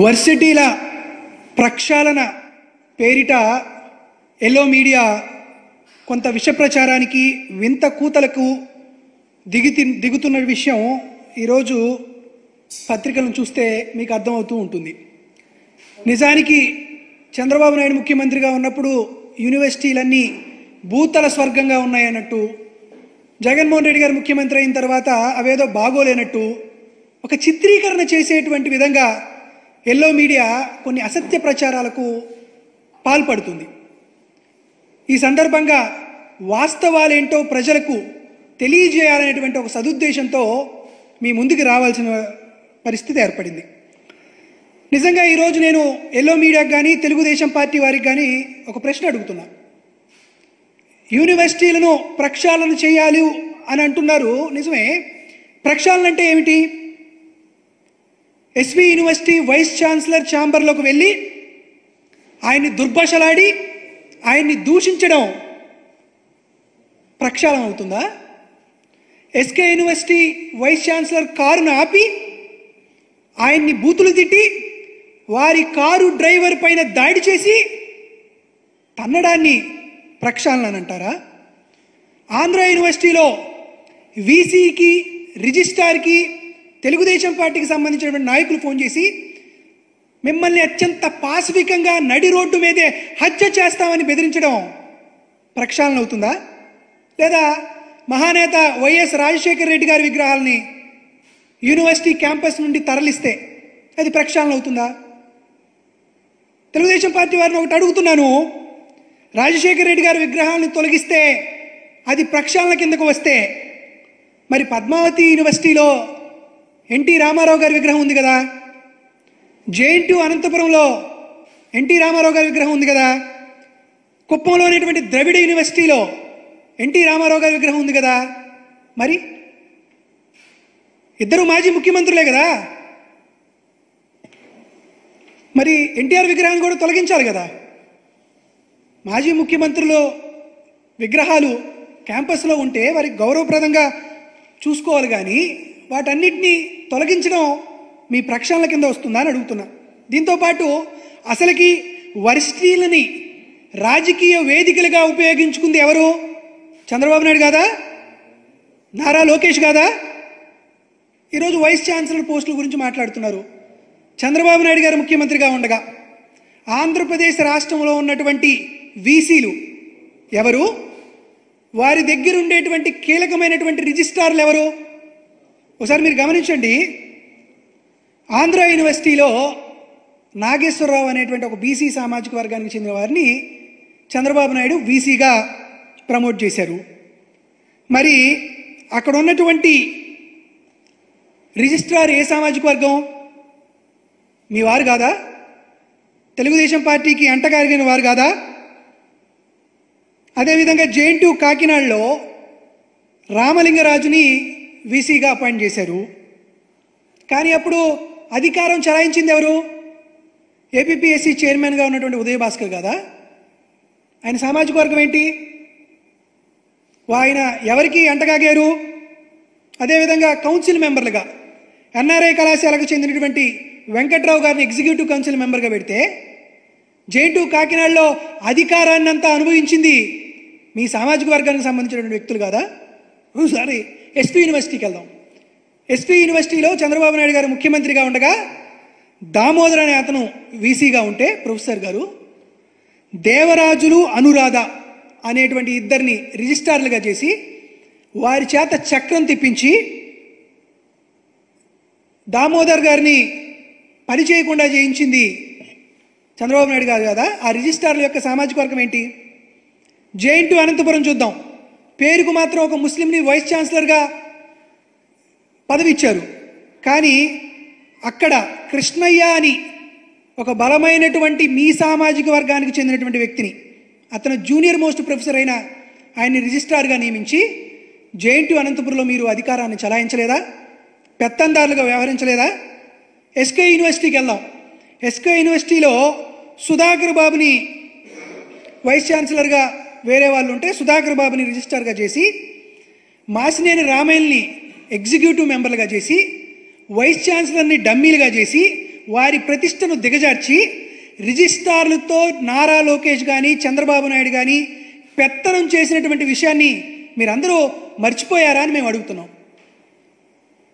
వర్సిటీల ప్రక్షాళన పేరిట yellow media కొంత విష ప్రచారానికి వింత కూతలకు దిగుతున్న విషయం ఈరోజు పత్రికలను చూస్తే మీకు అర్థమవుతూ ఉంటుంది. నిజానికి చంద్రబాబు నాయుడు ముఖ్యమంత్రిగా ఉన్నప్పుడు యూనివర్సిటీలన్నీ భూతల స్వర్గంగా ఉన్నాయన్నట్టు, జగన్మోహన్ రెడ్డి గారు ముఖ్యమంత్రి అయిన తర్వాత అవేదో బాగోలేనట్టు ఒక చిత్రీకరణ చేసేటువంటి విధంగా ఎల్లో మీడియా కొన్ని అసత్య ప్రచారాలకు పాల్పడుతుంది. ఈ సందర్భంగా వాస్తవాలేంటో ప్రజలకు తెలియజేయాలనేటువంటి ఒక సదుద్దేశంతో మీ ముందుకు రావాల్సిన పరిస్థితి ఏర్పడింది. నిజంగా ఈరోజు నేను ఎల్లో మీడియాకి కానీ తెలుగుదేశం పార్టీ వారికి కానీ ఒక ప్రశ్న అడుగుతున్నా. యూనివర్సిటీలను ప్రక్షాళన చేయాలి అని అంటున్నారు, నిజమే. ప్రక్షాళన అంటే ఏమిటి? ఎస్వి యూనివర్సిటీ వైస్ ఛాన్సలర్ ఛాంబర్లోకి వెళ్ళి ఆయన్ని దుర్భాషలాడి ఆయన్ని దూషించడం ప్రక్షాళన అవుతుందా? ఎస్కే యూనివర్సిటీ వైస్ ఛాన్సలర్ కారును ఆపి ఆయన్ని బూతులు తిట్టి వారి కారు డ్రైవర్ పైన దాడి చేసి తన్నడాన్ని ప్రక్షాళన అని అంటారా? ఆంధ్ర యూనివర్సిటీలో వీసీకి రిజిస్ట్రార్కి తెలుగుదేశం పార్టీకి సంబంధించినటువంటి నాయకులు ఫోన్ చేసి మిమ్మల్ని అత్యంత పాశవికంగా నడి రోడ్డు మీదే హత్య చేస్తామని బెదిరించడం ప్రక్షాళన అవుతుందా? లేదా మహానేత వైఎస్ రాజశేఖర రెడ్డి గారి విగ్రహాలని యూనివర్సిటీ క్యాంపస్ నుండి తరలిస్తే అది ప్రక్షాళన అవుతుందా? తెలుగుదేశం పార్టీ వారిని ఒకటి అడుగుతున్నాను, రాజశేఖర రెడ్డి గారి విగ్రహాలను తొలగిస్తే అది ప్రక్షాళన కిందకు వస్తే మరి పద్మావతి యూనివర్సిటీలో ఎన్టీ రామారావు గారి విగ్రహం ఉంది కదా, జేఎన్టీయూ అనంతపురంలో ఎన్టీ రామారావు గారి విగ్రహం ఉంది కదా, కుప్పంలో ఉన్నటువంటి ద్రవిడ యూనివర్సిటీలో ఎన్టీ రామారావు గారి విగ్రహం ఉంది కదా, మరి ఇద్దరు మాజీ ముఖ్యమంత్రులే కదా, మరి ఎన్టీఆర్ విగ్రహాన్ని కూడా తొలగించాలి కదా. మాజీ ముఖ్యమంత్రులు విగ్రహాలు క్యాంపస్లో ఉంటే వారికి గౌరవప్రదంగా చూసుకోవాలి, కానీ వాటన్నిటినీ తొలగించడం మీ ప్రక్షాళన కింద వస్తుందా అని అడుగుతున్నా. దీంతోపాటు అసలుకి వర్సిటీలని రాజకీయ వేదికలుగా ఉపయోగించుకుంది ఎవరు? చంద్రబాబు నాయుడు కాదా? నారా లోకేష్ కాదా? ఈరోజు వైస్ ఛాన్సలర్ పోస్టుల గురించి మాట్లాడుతున్నారు. చంద్రబాబు నాయుడు గారు ముఖ్యమంత్రిగా ఉండగా ఆంధ్రప్రదేశ్ రాష్ట్రంలో ఉన్నటువంటి వీసీలు ఎవరు? వారి దగ్గర ఉండేటువంటి కీలకమైనటువంటి రిజిస్ట్రార్లు ఎవరు? ఒకసారి మీరు గమనించండి. ఆంధ్ర యూనివర్సిటీలో నాగేశ్వరరావు అనేటువంటి ఒక బీసీ సామాజిక వర్గానికి చెందిన వారిని చంద్రబాబు నాయుడు వీసీగా ప్రమోట్ చేశారు. మరి అక్కడ ఉన్నటువంటి రిజిస్ట్రార్ ఏ సామాజిక వర్గం? మీ వారు కాదా? తెలుగుదేశం పార్టీకి అంటగారిన వారు కాదా? అదేవిధంగా జేఎన్టీయూ కాకినాడలో రామలింగరాజుని వీసీగా అపాయింట్ చేశారు. కానీ అప్పుడు అధికారం చలాయించింది ఎవరు? ఏపీపీఎస్సీ చైర్మన్గా ఉన్నటువంటి ఉదయభాస్కర్ కాదా? ఆయన సామాజిక వర్గం ఏంటి? ఆయన ఎవరికి అంటగాగారు? అదేవిధంగా కౌన్సిల్ మెంబర్లుగా ఎన్ఆర్ఐ కళాశాలకు చెందినటువంటి వెంకట్రావు గారిని ఎగ్జిక్యూటివ్ కౌన్సిల్ మెంబర్గా పెడితే జేఎన్టీయూ కాకినాడలో అధికారాన్ని అంతా అనుభవించింది మీ సామాజిక వర్గానికి సంబంధించినటువంటి వ్యక్తులు కాదా? సరే, ఎస్పీ యూనివర్సిటీకి వెళ్దాం. ఎస్పీ యూనివర్సిటీలో చంద్రబాబు నాయుడు గారు ముఖ్యమంత్రిగా ఉండగా దామోదర్ అనే అతను వీసీగా ఉంటే ప్రొఫెసర్ గారు దేవరాజులు అనురాధ అనేటువంటి ఇద్దరిని రిజిస్ట్రార్లుగా చేసి వారి చేత చక్రం తిప్పించి దామోదర్ గారిని పని చేయకుండా చేయించింది చంద్రబాబు నాయుడు గారు కదా. ఆ రిజిస్ట్రార్ల యొక్క సామాజిక వర్గం ఏంటి? జేఎన్టీయూ అనంతపురం చూద్దాం. పేరుకు మాత్రం ఒక ముస్లింని వైస్ ఛాన్సలర్గా పదవి ఇచ్చారు, కానీ అక్కడ కృష్ణయ్య అని ఒక బలమైనటువంటి మీ సామాజిక వర్గానికి చెందినటువంటి వ్యక్తిని, అతను జూనియర్ మోస్ట్ ప్రొఫెసర్ అయిన ఆయన్ని రిజిస్ట్రార్గా నియమించి జేఎన్టీయూ అనంతపురంలో మీరు అధికారాన్ని చలాయించలేదా? పెత్తందారులుగా వ్యవహరించలేదా? ఎస్కే యూనివర్సిటీకి వెళ్దాం. ఎస్కే యూనివర్సిటీలో సుధాకర్ బాబుని వైస్ ఛాన్సలర్గా వేరే వాళ్ళు ఉంటే సుధాకర్ బాబుని రిజిస్ట్రార్గా చేసి మాసినేని రామయ్యని ఎగ్జిక్యూటివ్ మెంబర్లుగా చేసి వైస్ ఛాన్సలర్ని డమ్మీలుగా చేసి వారి ప్రతిష్టను దిగజార్చి రిజిస్ట్రార్లతో నారా లోకేష్ కానీ చంద్రబాబు నాయుడు కానీ పెత్తనం చేసినటువంటి విషయాన్ని మీరందరూ మర్చిపోయారా అని మేము అడుగుతున్నాం.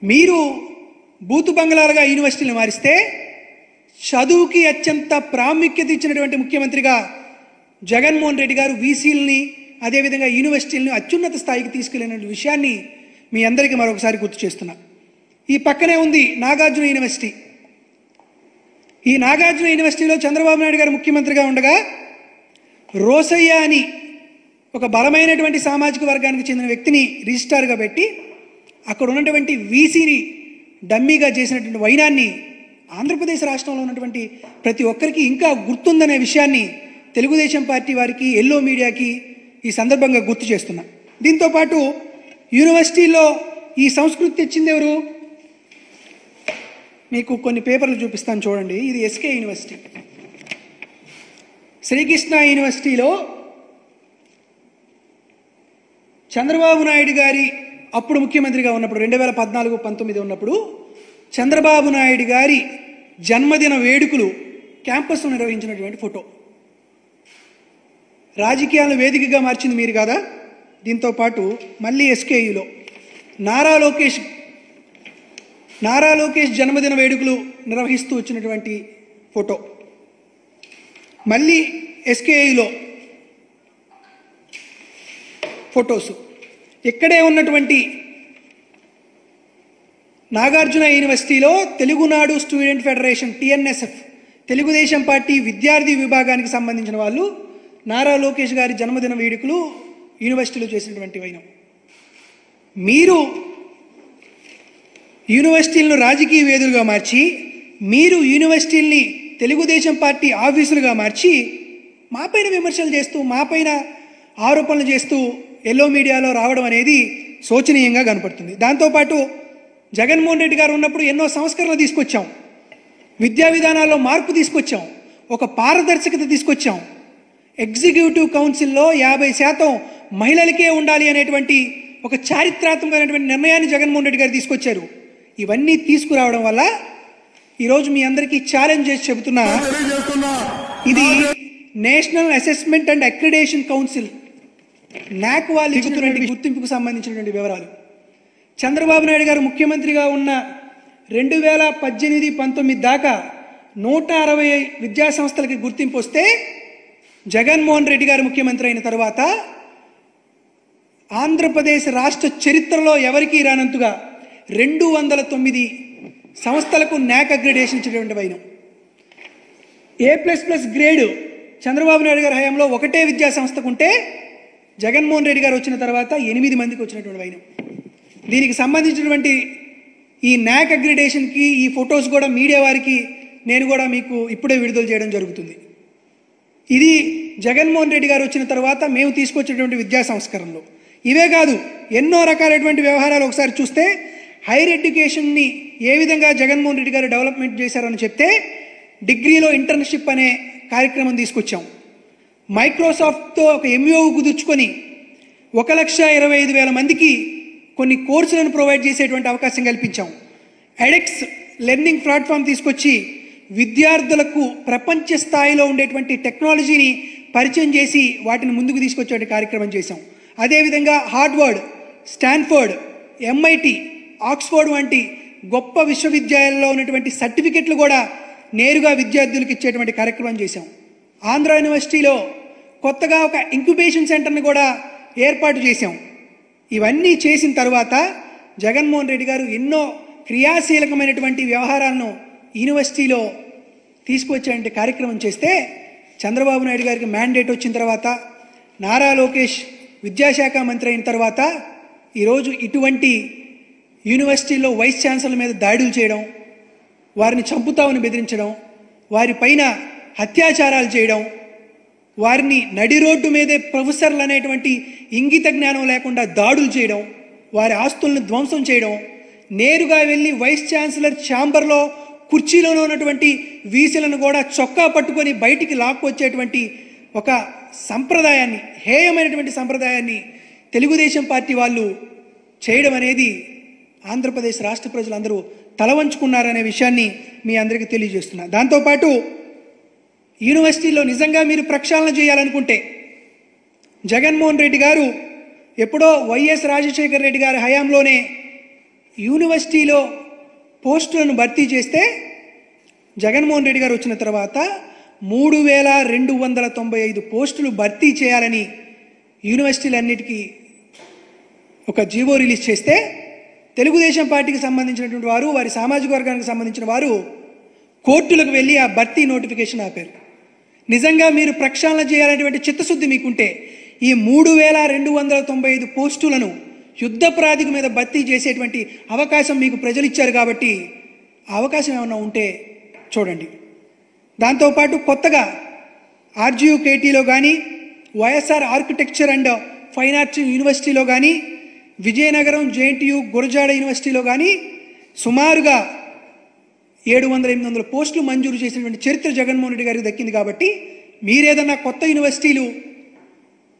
మీరు బూతు బంగ్లాలుగా యూనివర్సిటీలు మారిస్తే చదువుకి అత్యంత ప్రాముఖ్యత ఇచ్చినటువంటి ముఖ్యమంత్రిగా జగన్మోహన్ రెడ్డి గారు వీసీలని అదేవిధంగా యూనివర్సిటీలను అత్యున్నత స్థాయికి తీసుకెళ్లిన విషయాన్ని మీ అందరికీ మరొకసారి గుర్తు చేస్తున్నా. ఈ పక్కనే ఉంది నాగార్జున యూనివర్సిటీ. ఈ నాగార్జున యూనివర్సిటీలో చంద్రబాబు నాయుడు గారు ముఖ్యమంత్రిగా ఉండగా రోసయ్య అని ఒక బలమైనటువంటి సామాజిక వర్గానికి చెందిన వ్యక్తిని రిజిస్ట్రార్గా పెట్టి అక్కడ ఉన్నటువంటి వీసీని డమ్మీగా చేసినటువంటి వైనాన్ని ఆంధ్రప్రదేశ్ రాష్ట్రంలో ఉన్నటువంటి ప్రతి ఒక్కరికి ఇంకా గుర్తుందనే విషయాన్ని తెలుగుదేశం పార్టీ వారికి, ఎల్లో మీడియాకి ఈ సందర్భంగా గుర్తు చేస్తున్నా. దీంతోపాటు యూనివర్సిటీలో ఈ సంస్కృతి తెచ్చింది ఎవరు? మీకు కొన్ని పేపర్లు చూపిస్తాను చూడండి. ఇది ఎస్కే యూనివర్సిటీ. శ్రీకృష్ణ యూనివర్సిటీలో చంద్రబాబు నాయుడు గారి అప్పుడు ముఖ్యమంత్రిగా ఉన్నప్పుడు 2014-19 ఉన్నప్పుడు చంద్రబాబు నాయుడు గారి జన్మదిన వేడుకలు క్యాంపస్లో నిర్వహించినటువంటి ఫోటో. రాజకీయాలను వేదికగా మార్చింది మీరు కాదా? దీంతోపాటు మళ్ళీ ఎస్కేయులో నారా లోకేష్ జన్మదిన వేడుకలు నిర్వహిస్తూ వచ్చినటువంటి ఫోటో. మళ్ళీ ఎస్కేయులో ఫొటోస్. ఇక్కడే ఉన్నటువంటి నాగార్జున యూనివర్సిటీలో Telugu Nadu student federation TNSF Telugu Desam party విద్యార్థి విభాగానికి సంబంధించిన వాళ్ళు నారా లోకేష్ గారి జన్మదిన వేడుకలు యూనివర్సిటీలో చేసినటువంటి వైనం. మీరు యూనివర్సిటీలను రాజకీయ వేదులుగా మార్చి, మీరు యూనివర్సిటీల్ని తెలుగుదేశం పార్టీ ఆఫీసులుగా మార్చి మాపైన విమర్శలు చేస్తూ, మాపైన ఆరోపణలు చేస్తూ ఎల్లో మీడియాలో రావడం అనేది శోచనీయంగా కనపడుతుంది. దాంతోపాటు జగన్మోహన్ రెడ్డి గారు ఉన్నప్పుడు ఎన్నో సంస్కరణలు తీసుకొచ్చాం, విద్యా విధానాల్లో మార్పు తీసుకొచ్చాం, ఒక పారదర్శకత తీసుకొచ్చాం. ఎగ్జిక్యూటివ్ కౌన్సిల్లో 50% మహిళలకే ఉండాలి అనేటువంటి ఒక చారిత్రాత్మకమైనటువంటి నిర్ణయాన్ని జగన్మోహన్ రెడ్డి గారు తీసుకొచ్చారు. ఇవన్నీ తీసుకురావడం వల్ల ఈరోజు మీ అందరికీ ఛాలెంజ్ చేసి చెబుతున్నా, ఇది national assessment and accreditation council NAC వాళ్ళు ఇచ్చుతున్నటువంటి గుర్తింపుకు సంబంధించినటువంటి వివరాలు. చంద్రబాబు నాయుడు గారు ముఖ్యమంత్రిగా ఉన్న 2018-19 దాకా 160 విద్యా సంస్థలకి గుర్తింపు వస్తే, జగన్మోహన్ రెడ్డి గారు ముఖ్యమంత్రి అయిన తర్వాత ఆంధ్రప్రదేశ్ రాష్ట్ర చరిత్రలో ఎవరికీ రానంతగా 209 సంస్థలకు NAC అగ్రిడేషన్ ఇచ్చినటువంటి వైనం. A++ గ్రేడ్ చంద్రబాబు నాయుడు గారి హయాంలో ఒకటే విద్యా సంస్థకు ఉంటే, జగన్మోహన్ రెడ్డి గారు వచ్చిన తర్వాత 8 మందికి వచ్చినటువంటి వైనం. దీనికి సంబంధించినటువంటి ఈ NAC అగ్రిడేషన్కి ఈ ఫొటోస్ కూడా మీడియా వారికి నేను కూడా మీకు ఇప్పుడే విడుదల చేయడం జరుగుతుంది. ఇది జగన్మోహన్ రెడ్డి గారు వచ్చిన తర్వాత మేము తీసుకొచ్చేటువంటి విద్యా సంస్కరణలు. ఇవే కాదు, ఎన్నో రకాలైనటువంటి వ్యవహారాలు ఒకసారి చూస్తే, హైర్ ఎడ్యుకేషన్ని ఏ విధంగా జగన్మోహన్ రెడ్డి గారు డెవలప్మెంట్ చేశారని చెప్తే, డిగ్రీలో ఇంటర్న్షిప్ అనే కార్యక్రమం తీసుకొచ్చాం. మైక్రోసాఫ్ట్తో ఒక MOU కుదుర్చుకొని 1,25,000 మందికి కొన్ని కోర్సులను ప్రొవైడ్ చేసేటువంటి అవకాశం కల్పించాం. ఎడెక్స్ లెర్నింగ్ ప్లాట్ఫామ్ తీసుకొచ్చి విద్యార్థులకు ప్రపంచ స్థాయిలో ఉండేటువంటి టెక్నాలజీని పరిచయం చేసి వాటిని ముందుకు తీసుకొచ్చే కార్యక్రమం చేశాం. అదేవిధంగా హార్వర్డ్, స్టాన్ఫర్డ్, MIT, ఆక్స్ఫర్డ్ వంటి గొప్ప విశ్వవిద్యాలయాల్లో ఉన్నటువంటి సర్టిఫికెట్లు కూడా నేరుగా విద్యార్థులకు ఇచ్చేటువంటి కార్యక్రమం చేశాం. ఆంధ్ర యూనివర్సిటీలో కొత్తగా ఒక ఇంక్యుబేషన్ సెంటర్ని కూడా ఏర్పాటు చేశాం. ఇవన్నీ చేసిన తర్వాత జగన్మోహన్ రెడ్డి గారు ఎన్నో క్రియాశీలకమైనటువంటి వ్యవహారాలను యూనివర్సిటీలో తీసుకొచ్చేటువంటి కార్యక్రమం చేస్తే, చంద్రబాబు నాయుడు గారికి మ్యాండేట్ వచ్చిన తర్వాత, నారా లోకేష్ విద్యాశాఖ మంత్రి అయిన తర్వాత ఈరోజు ఇటువంటి యూనివర్సిటీల్లో వైస్ ఛాన్సలర్ మీద దాడులు చేయడం, వారిని చంపుతామని బెదిరించడం, వారిపైన అత్యాచారాలు చేయడం, వారిని నడి రోడ్డు మీదే ప్రొఫెసర్లు అనేటువంటి ఇంగిత జ్ఞానం లేకుండా దాడులు చేయడం, వారి ఆస్తులను ధ్వంసం చేయడం, నేరుగా వెళ్ళి వైస్ ఛాన్సలర్ ఛాంబర్లో కుర్చీలోనే ఉన్నటువంటి వీసీలను కూడా చొక్కా పట్టుకొని బయటికి లాక్కొచ్చేటువంటి ఒక సంప్రదాయాన్ని, హేయమైనటువంటి సంప్రదాయాన్ని తెలుగుదేశం పార్టీ వాళ్ళు చేయడం అనేది ఆంధ్రప్రదేశ్ రాష్ట్ర ప్రజలందరూ తల వంచుకున్నారనే విషయాన్ని మీ అందరికీ తెలియజేస్తున్నా. దాంతోపాటు యూనివర్సిటీలో నిజంగా మీరు ప్రక్షాళన చేయాలనుకుంటే జగన్మోహన్ రెడ్డి గారు ఎప్పుడో వైఎస్ రాజశేఖర రెడ్డి గారి హయాంలోనే యూనివర్సిటీలో పోస్టులను భర్తీ చేస్తే జగన్మోహన్ రెడ్డి గారు వచ్చిన తర్వాత 3295 పోస్టులు భర్తీ చేయాలని యూనివర్సిటీలన్నిటికీ ఒక జీవో రిలీజ్ చేస్తే తెలుగుదేశం పార్టీకి సంబంధించినటువంటి వారు, వారి సామాజిక వర్గానికి సంబంధించిన వారు కోర్టులకు వెళ్ళి ఆ భర్తీ నోటిఫికేషన్ ఆపారు. నిజంగా మీరు ప్రక్షాళన చేయాలనేటువంటి చిత్తశుద్ధి మీకుంటే ఈ 3295 పోస్టులను యుద్ధ ప్రాతిపదిక మీద భర్తీ చేసేటువంటి అవకాశం మీకు ప్రజలు ఇచ్చారు కాబట్టి ఆ అవకాశం ఏమన్నా ఉంటే చూడండి. దాంతోపాటు కొత్తగా ఆర్జీయూకేటీలో కానీ, YSR architecture and fine arts యూనివర్సిటీలో కానీ, విజయనగరం జేఎన్టీయూ గురజాడ యూనివర్సిటీలో కానీ సుమారుగా 700-800 పోస్టులు మంజూరు చేసినటువంటి చరిత్ర జగన్మోహన్ రెడ్డి గారికి దక్కింది. కాబట్టి మీరేదన్నా కొత్త యూనివర్సిటీలు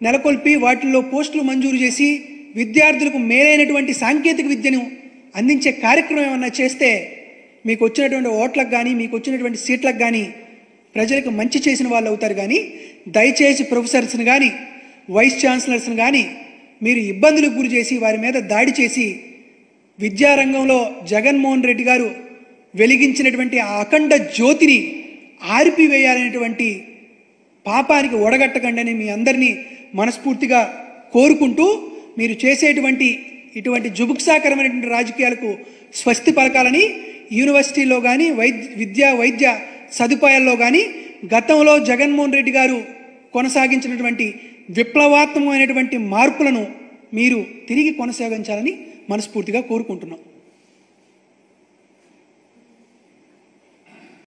నెలకొల్పి వాటిల్లో పోస్టులు మంజూరు చేసి విద్యార్థులకు మేలైనటువంటి సాంకేతిక విద్యను అందించే కార్యక్రమం ఏమన్నా చేస్తే మీకు వచ్చినటువంటి ఓట్లకు కానీ, మీకు వచ్చినటువంటి సీట్లకు కానీ ప్రజలకు మంచి చేసిన వాళ్ళు అవుతారు. కానీ దయచేసి ప్రొఫెసర్స్ని కానీ, వైస్ ఛాన్సలర్స్ని కానీ మీరు ఇబ్బందులకు గురి చేసి వారి మీద దాడి చేసి విద్యారంగంలో జగన్మోహన్ రెడ్డి గారు వెలిగించినటువంటి ఆ అఖండ జ్యోతిని ఆర్పివేయాలనేటువంటి పాపానికి ఒడగట్టకండి అని మీ అందరినీ మనస్ఫూర్తిగా కోరుకుంటూ, మీరు చేసేటువంటి ఇటువంటి జుగుప్సాకరమైనటువంటి రాజకీయాలకు స్వస్తి పలకాలని యూనివర్సిటీలో కానీ, వైద్య సదుపాయాల్లో కానీ గతంలో జగన్మోహన్ రెడ్డి గారు కొనసాగించినటువంటి విప్లవాత్మకమైనటువంటి మార్పులను మీరు తిరిగి కొనసాగించాలని మనస్ఫూర్తిగా కోరుకుంటున్నాం.